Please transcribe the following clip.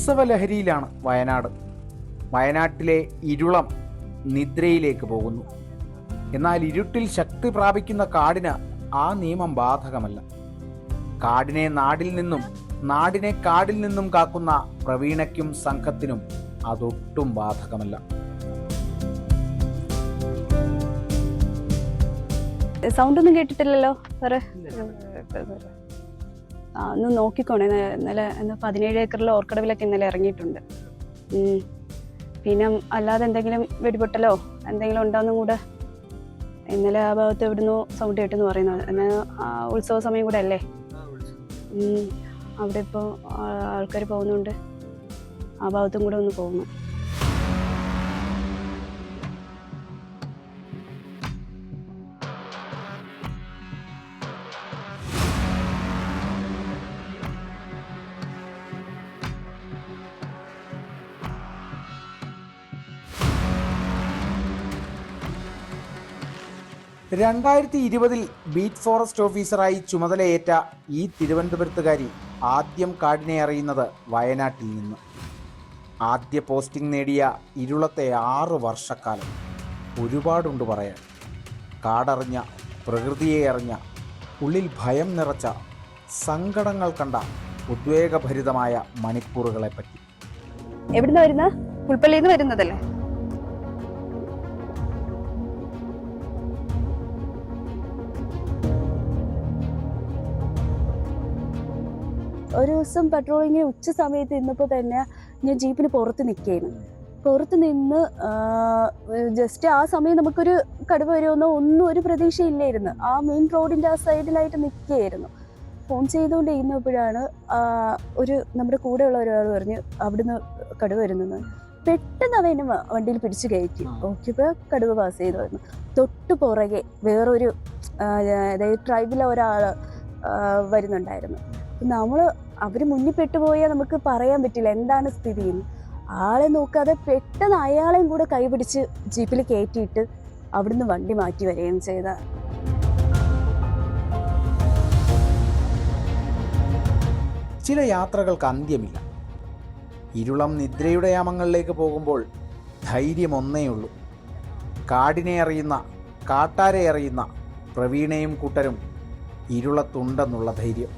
ഉത്സവലഹരിയിലാണ് വയനാട്. വയനാട്ടിലെ ഇരുളം നിദ്രയിലേക്ക് പോകുന്നു. എന്നാൽ ഇരുട്ടിൽ ശക്തി പ്രാപിക്കുന്ന കാടിന് ആ നിയമം ബാധകമല്ല. കാടിനെ നാടിൽ നിന്നും നാടിനെ കാടിൽ നിന്നും കാക്കുന്ന പ്രവീണയ്ക്കും സംഘത്തിനും അതൊട്ടും ബാധകമല്ല. സൗണ്ട് ഒന്നും കേട്ടിട്ടില്ലല്ലോ സാറേ? ഒന്ന് നോക്കിക്കോണേ. ഇന്നലെ 17 ഏക്കറിൽ ഓർക്കടവിലൊക്കെ ഇന്നലെ ഇറങ്ങിയിട്ടുണ്ട്. പിന്നെ അല്ലാതെ എന്തെങ്കിലും വെടിപൊട്ടലോ എന്തെങ്കിലും ഉണ്ടോന്നും കൂടെ ഇന്നലെ ആ ഭാഗത്ത് എവിടുന്നോ സൗണ്ട് കേട്ടെന്ന് പറയുന്നത്. എന്നാൽ ഉത്സവ സമയം കൂടെ അല്ലേ, അവിടെ ഇപ്പോൾ ആൾക്കാർ പോകുന്നുണ്ട്. ആ ഭാഗത്തും കൂടെ ഒന്ന് പോകുന്നു. ൽ ബീറ്റ് ഫോറസ്റ്റ് ഓഫീസറായി ചുമതലയേറ്റ ഈ തിരുവനന്തപുരത്തുകാരി ആദ്യം കാടിനെ അറിയുന്നത് വയനാട്ടിൽ നിന്ന്. ആദ്യ പോസ്റ്റിംഗ് നേടിയ ഇരുളത്തെ 6 വർഷക്കാലം ഒരുപാടുണ്ട് പറയാൻ. കാടറിഞ്ഞ, പ്രകൃതിയെ അറിഞ്ഞ, ഉള്ളിൽ ഭയം നിറച്ച, സങ്കടങ്ങൾ കണ്ട ഉദ്വേഗഭരിതമായ മണിക്കൂറുകളെപ്പറ്റി. എവിടുന്ന വരുന്ന? പുൽപ്പള്ളിയിൽ നിന്ന് വരുന്നതല്ലേ? ഒരു ദിവസം പെട്രോളിങ്ങിന് ഉച്ച സമയത്ത് ഇന്നപ്പോൾ തന്നെ ഞാൻ ജീപ്പിന് പുറത്ത് നിൽക്കുകയായിരുന്നു. പുറത്ത് നിന്ന് ജസ്റ്റ് ആ സമയം നമുക്കൊരു കടുവ വരുമെന്നോ ഒന്നും ഒരു പ്രതീക്ഷയില്ലായിരുന്നു. ആ മെയിൻ റോഡിൻ്റെ ആ സൈഡിലായിട്ട് നിൽക്കുകയായിരുന്നു. ഫോൺ ചെയ്തുകൊണ്ട് ഇരുന്നപ്പോഴാണ് നമ്മുടെ കൂടെയുള്ള ഒരാൾ പറഞ്ഞ് അവിടുന്ന് കടുവ വരുന്നെന്ന്. പെട്ടെന്ന് അവൻ എന്നെ വണ്ടിയിൽ പിടിച്ചു കയറ്റി. നോക്കിയപ്പോൾ കടുവ പാസ് ചെയ്തു വരുന്നു. തൊട്ട് പുറകെ വേറൊരു അതായത് ട്രൈബിലെ ഒരാൾ വരുന്നുണ്ടായിരുന്നു. അവർ മുന്നിൽ പെട്ടുപോയാൽ നമുക്ക് പറയാൻ പറ്റില്ല എന്താണ് സ്ഥിതി. ആളെ നോക്കാതെ പെട്ടെന്ന് അയാളെയും കൂടെ കൈപിടിച്ച് ജീപ്പിൽ കയറ്റിയിട്ട് അവിടുന്ന് വണ്ടി മാറ്റി വരികയും ചെയ്ത. ചില യാത്രകൾക്ക് അന്ത്യമില്ല. ഇരുളം നിദ്രയുടെ യാമങ്ങളിലേക്ക് പോകുമ്പോൾ ധൈര്യം ഒന്നേയുള്ളൂ. കാടിനെ അറിയുന്ന, കാട്ടാരെ അറിയുന്ന പ്രവീണയും കൂട്ടരും ഇരുളത്തുണ്ടെന്നുള്ള ധൈര്യം.